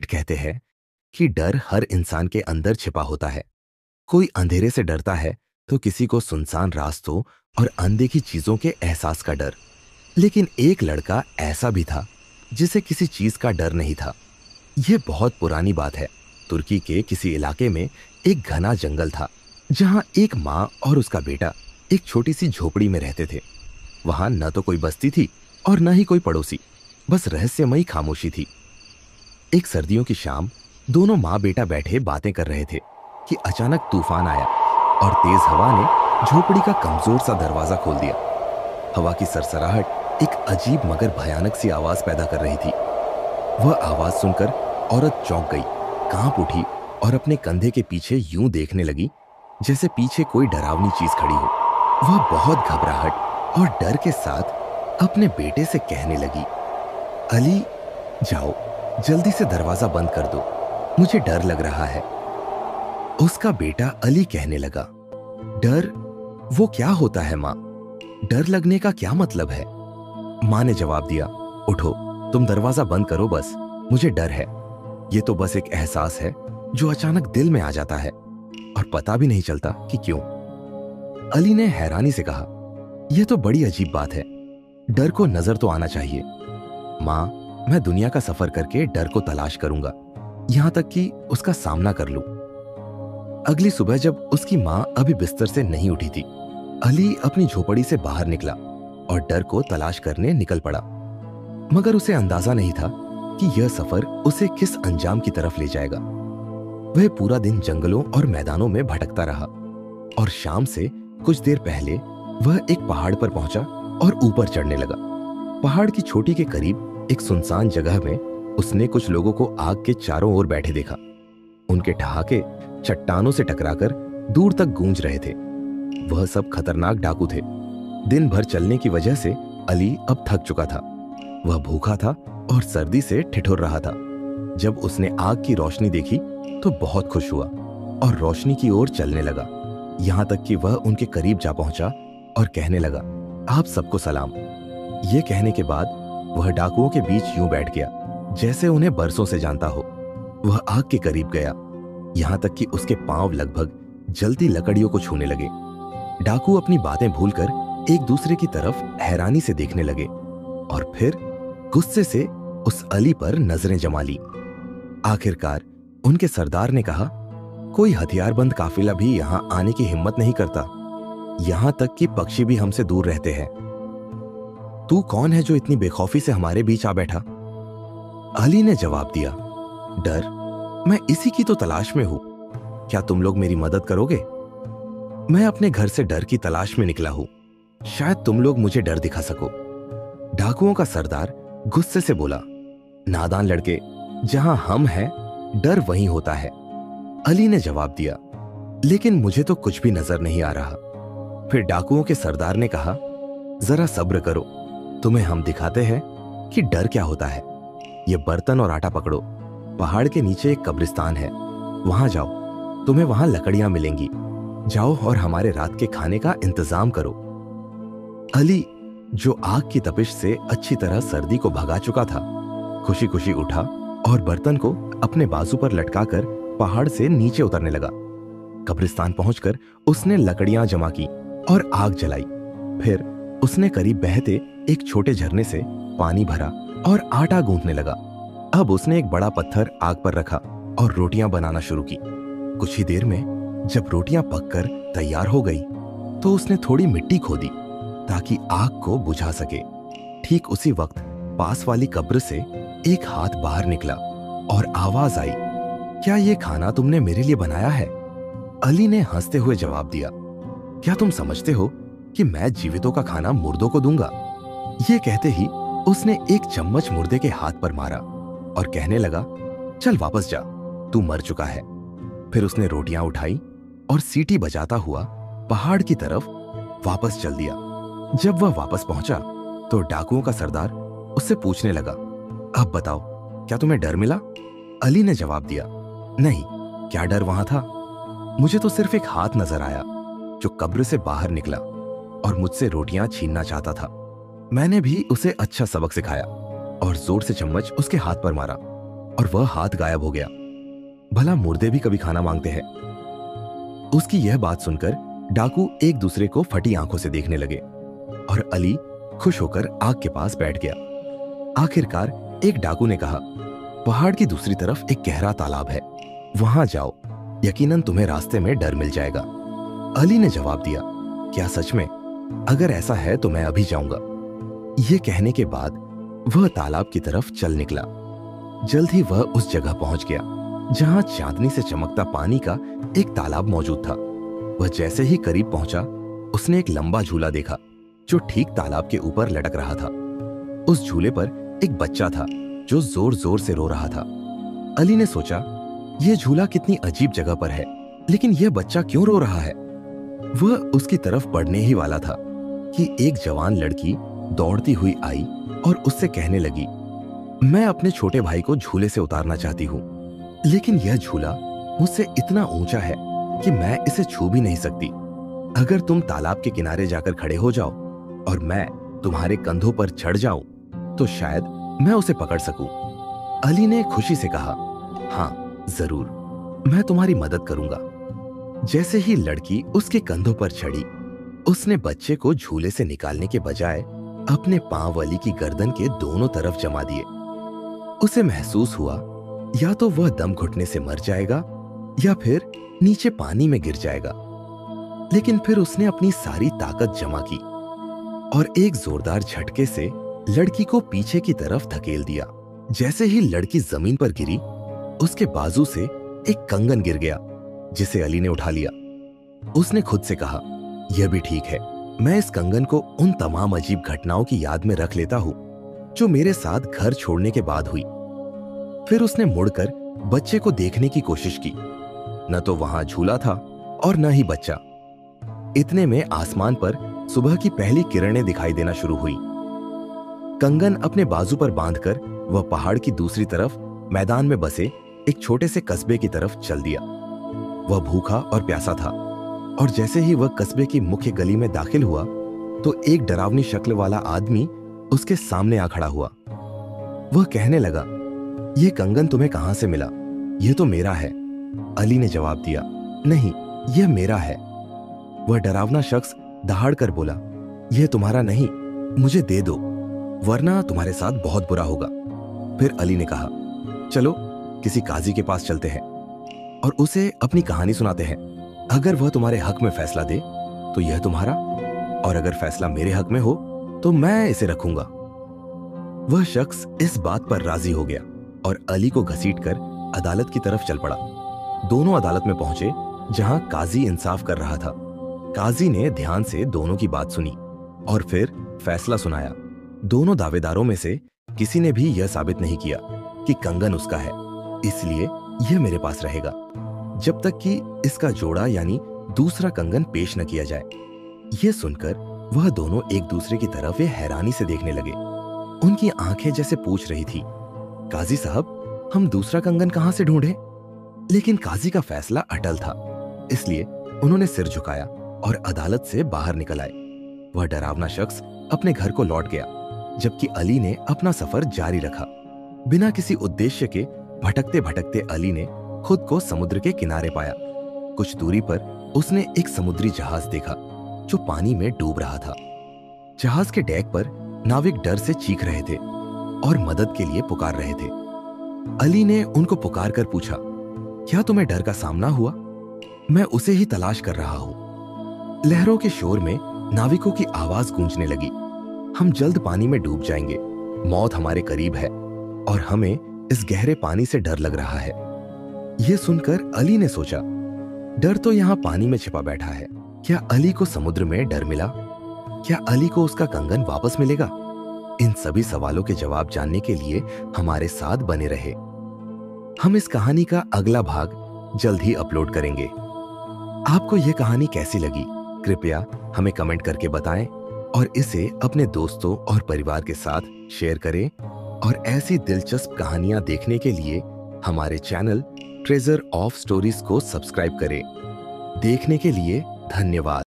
कहते हैं कि डर हर इंसान के अंदर छिपा होता है। कोई अंधेरे से डरता है तो किसी को सुनसान रास्तों और अनदेखी चीजों के एहसास का डर। लेकिन एक लड़का ऐसा भी था जिसे किसी चीज का डर नहीं था। यह बहुत पुरानी बात है। तुर्की के किसी इलाके में एक घना जंगल था जहां एक माँ और उसका बेटा एक छोटी सी झोपड़ी में रहते थे। वहां न तो कोई बस्ती थी और न ही कोई पड़ोसी, बस रहस्यमयी खामोशी थी। एक सर्दियों की शाम दोनों माँ बेटा बैठे बातें कर रहे थे कि अचानक तूफान आया और तेज हवा ने झोपड़ी का कमजोर सा दरवाजा खोल दिया। हवा की सरसराहट एक अजीब मगर भयानक सी आवाज पैदा कर रही थी। वह आवाज सुनकर औरत चौंक गई, कांप उठी और अपने कंधे के पीछे यूं देखने लगी जैसे पीछे कोई डरावनी चीज खड़ी हो। वह बहुत घबराहट और डर के साथ अपने बेटे से कहने लगी, अली, जाओ जल्दी से दरवाजा बंद कर दो, मुझे डर लग रहा है। उसका बेटा अली कहने लगा, डर? वो क्या होता है माँ? डर लगने का क्या मतलब है? माँ ने जवाब दिया, उठो, तुम दरवाजा बंद करो बस, मुझे डर है। ये तो बस एक एहसास है जो अचानक दिल में आ जाता है और पता भी नहीं चलता कि क्यों। अली ने हैरानी से कहा, यह तो बड़ी अजीब बात है, डर को नजर तो आना चाहिए। माँ, मैं दुनिया का सफर करके डर को तलाश करूंगा, यहां तक कि उसका सामना कर लूं। अगली सुबह जब उसकी माँ अभी बिस्तर से नहीं उठी थी, अली अपनी झोपड़ी से बाहर निकला और डर को तलाश करने निकल पड़ा। मगर उसे अंदाजा नहीं था कि यह सफर उसे किस अंजाम की तरफ ले जाएगा। वह पूरा दिन जंगलों और मैदानों में भटकता रहा और शाम से कुछ देर पहले वह एक पहाड़ पर पहुंचा और ऊपर चढ़ने लगा। पहाड़ की चोटी के करीब एक सुनसान जगह में उसने कुछ लोगों को आग के चारों ओर बैठे देखा। उनके ठहाके चट्टानों से टकराकर दूर तक गूंज रहे थे। वह सब खतरनाक डाकू थे। दिन भर चलने की वजह से अली अब थक चुका था। वह भूखा था और सर्दी से ठिठुर रहा था। जब उसने आग की रोशनी देखी तो बहुत खुश हुआ और रोशनी की ओर चलने लगा, यहां तक कि वह उनके करीब जा पहुंचा और कहने लगा, आप सबको सलाम। यह कहने के बाद वह डाकुओं के बीच यूं बैठ गया जैसे उन्हें बरसों से जानता हो। वह आग के करीब गया, यहां तक कि उसके पांव लगभग जलती लकड़ियों को छूने लगे। डाकू अपनी बातें भूलकर एक दूसरे की तरफ हैरानी से देखने लगे और फिर गुस्से से उस अली पर नजरें जमा ली। आखिरकार उनके सरदार ने कहा, कोई हथियारबंद काफिला भी यहां आने की हिम्मत नहीं करता, यहां तक कि पक्षी भी हमसे दूर रहते हैं। तू कौन है जो इतनी बेखौफी से हमारे बीच आ बैठा? अली ने जवाब दिया, डर? मैं इसी की तो तलाश में हूं। क्या तुम लोग मेरी मदद करोगे? मैं अपने घर से डर की तलाश में निकला हूं, शायद तुम लोग मुझे डर दिखा सको। डाकुओं का सरदार गुस्से से बोला, नादान लड़के, जहां हम हैं डर वहीं होता है। अली ने जवाब दिया, लेकिन मुझे तो कुछ भी नजर नहीं आ रहा। फिर डाकुओं के सरदार ने कहा, जरा सब्र करो, तुम्हें हम दिखाते हैं कि डर क्या होता है। ये बर्तन और आटा पकड़ो, पहाड़ के नीचे एक कब्रिस्तान है, वहां जाओ, तुम्हें वहां लकड़ियां मिलेंगी। जाओ और हमारे रात के खाने का इंतजाम करो। अली, जो आग की तपिश से अच्छी तरह सर्दी को भगा चुका था, खुशी खुशी उठा और बर्तन को अपने बाजू पर लटकाकर पहाड़ से नीचे उतरने लगा। कब्रिस्तान पहुंचकर उसने लकड़ियां जमा की और आग जलाई। फिर उसने करीब बहते एक छोटे झरने से पानी भरा और आटा गूंथने लगा। अब उसने एक बड़ा पत्थर आग पर रखा और रोटियां बनाना शुरू की। कुछ ही देर में जब रोटियां पककर तैयार हो गई तो उसने थोड़ी मिट्टी खोदी ताकि आग को बुझा सके। ठीक उसी वक्त पास वाली कब्र से एक हाथ बाहर निकला और आवाज आई, क्या ये खाना तुमने मेरे लिए बनाया है? अली ने हंसते हुए जवाब दिया, क्या तुम समझते हो कि मैं जीवितों का खाना मुर्दों को दूंगा? ये कहते ही उसने एक चम्मच मुर्दे के हाथ पर मारा और कहने लगा, चल वापस जा, तू मर चुका है। फिर उसने रोटियां उठाई और सीटी बजाता हुआ पहाड़ की तरफ वापस चल दिया। जब वह वापस पहुंचा तो डाकुओं का सरदार उससे पूछने लगा, अब बताओ, क्या तुम्हें डर मिला? अली ने जवाब दिया, नहीं, क्या डर वहां था? मुझे तो सिर्फ एक हाथ नजर आया जो कब्र से बाहर निकला और मुझसे रोटियां छीनना चाहता था। मैंने भी उसे अच्छा सबक सिखाया और जोर से चम्मच उसके हाथ पर मारा। और वह हाथ गायब हो गया। भला मुर्दे भी कभी खाना मांगते हैं। उसकी यह बात सुनकर डाकू एक दूसरे को फटी आंखों से देखने लगे और अली खुश होकर आग के पास बैठ गया। आखिरकार एक डाकू ने कहा, पहाड़ की दूसरी तरफ एक गहरा तालाब है, वहां जाओ, यकीनन तुम्हें रास्ते में डर मिल जाएगा। अली ने जवाब दिया, क्या सच में? अगर ऐसा है तो मैं अभी जाऊंगा। यह कहने के बाद वह तालाब की तरफ चल निकला। जल्द ही वह उस जगह पहुंच गया जहां चांदनी से चमकता पानी का एक तालाब मौजूद था। वह जैसे ही करीब पहुंचा, उसने एक लंबा झूला देखा जो ठीक तालाब के ऊपर लटक रहा था। उस झूले पर एक बच्चा था जो जोर जोर से रो रहा था। अली ने सोचा, यह झूला कितनी अजीब जगह पर है, लेकिन यह बच्चा क्यों रो रहा है? वह उसकी तरफ बढ़ने ही वाला था कि एक जवान लड़की दौड़ती हुई आई और उससे कहने लगी, मैं अपने छोटे भाई को झूले से उतारना चाहती हूँ, लेकिन यह झूला मुझसे इतना ऊंचा है कि मैं इसे छू भी नहीं सकती। अगर तुम तालाब के किनारे जाकर खड़े हो जाओ और मैं तुम्हारे कंधों पर चढ़ जाऊं, तो शायद मैं उसे पकड़ सकूं। अली ने खुशी से कहा, हाँ जरूर, मैं तुम्हारी मदद करूंगा। जैसे ही लड़की उसके कंधों पर चढ़ी, उसने बच्चे को झूले से निकालने के बजाय अपने पांव अली की गर्दन के दोनों तरफ जमा दिए। उसे महसूस हुआ या तो वह दम घुटने से मर जाएगा या फिर नीचे पानी में गिर जाएगा। लेकिन फिर उसने अपनी सारी ताकत जमा की और एक जोरदार झटके से लड़की को पीछे की तरफ धकेल दिया। जैसे ही लड़की जमीन पर गिरी, उसके बाजू से एक कंगन गिर गया जिसे अली ने उठा लिया। उसने खुद से कहा, यह भी ठीक है, मैं इस कंगन को उन तमाम अजीब घटनाओं की याद में रख लेता हूं जो मेरे साथ घर छोड़ने के बाद हुई। फिर उसने मुड़कर बच्चे को देखने की कोशिश की। न तो वहां झूला था और न ही बच्चा। इतने में आसमान पर सुबह की पहली किरणें दिखाई देना शुरू हुई। कंगन अपने बाजू पर बांधकर वह पहाड़ की दूसरी तरफ मैदान में बसे एक छोटे से कस्बे की तरफ चल दिया। वह भूखा और प्यासा था और जैसे ही वह कस्बे की मुख्य गली में दाखिल हुआ तो एक डरावनी शक्ल वाला आदमी उसके सामने आ खड़ा हुआ। वह कहने लगा, यह कंगन तुम्हें कहां से मिला? यह तो मेरा है। अली ने जवाब दिया, नहीं, यह मेरा है। वह डरावना शख्स दहाड़ कर बोला, यह तुम्हारा नहीं, मुझे दे दो, वरना तुम्हारे साथ बहुत बुरा होगा। फिर अली ने कहा, चलो किसी काजी के पास चलते हैं और उसे अपनी कहानी सुनाते हैं। अगर वह तुम्हारे हक में फैसला दे तो यह तुम्हारा, और अगर फैसला मेरे हक में हो तो मैं इसे रखूंगा। वह शख्स इस बात पर राजी हो गया और अली को घसीटकर अदालत की तरफ चल पड़ा। दोनों अदालत में पहुंचे जहां काजी इंसाफ कर रहा था। काजी ने ध्यान से दोनों की बात सुनी और फिर फैसला सुनाया। दोनों दावेदारों में से किसी ने भी यह साबित नहीं किया कि कंगन उसका है, इसलिए यह मेरे पास रहेगा जब तक कि इसका जोड़ा यानी दूसरा कंगन पेश न किया जाए। यह सुनकर वह दोनों एक दूसरे की तरफ हैरानी से देखने लगे। उनकी आंखें जैसे पूछ रही थी, काजी साहब, हम दूसरा कंगन कहां से ढूंढें? लेकिन काजी का फैसला अटल था, इसलिए उन्होंने सिर झुकाया और अदालत से बाहर निकल आए। वह डरावना शख्स अपने घर को लौट गया, जबकि अली ने अपना सफर जारी रखा। बिना किसी उद्देश्य के भटकते भटकते अली ने खुद को समुद्र के किनारे पाया। कुछ दूरी पर उसने एक समुद्री जहाज देखा जो पानी में डूब रहा था। जहाज के डेक पर नाविक डर से चीख रहे थे और मदद के लिए पुकार रहे थे। अली ने उनको पुकार कर पूछा, क्या तुम्हें डर का सामना हुआ? मैं उसे ही तलाश कर रहा हूं। लहरों के शोर में नाविकों की आवाज गूंजने लगी, हम जल्द पानी में डूब जाएंगे, मौत हमारे करीब है और हमें इस गहरे पानी से डर लग रहा है। यह सुनकर अली ने सोचा, डर तो यहां पानी में छिपा बैठा है, क्या अली को समुद्र में डर मिला? क्या अली को उसका कंगन वापस मिलेगा? इन सभी सवालों के जवाब जानने के लिए हमारे साथ बने रहे। हम इस कहानी का अगला भाग जल्द ही अपलोड करेंगे। आपको यह कहानी कैसी लगी कृपया हमें कमेंट करके बताएं और इसे अपने दोस्तों और परिवार के साथ शेयर करें। और ऐसी दिलचस्प कहानियां देखने के लिए हमारे चैनल ट्रेजर ऑफ स्टोरीज को सब्सक्राइब करें। देखने के लिए धन्यवाद।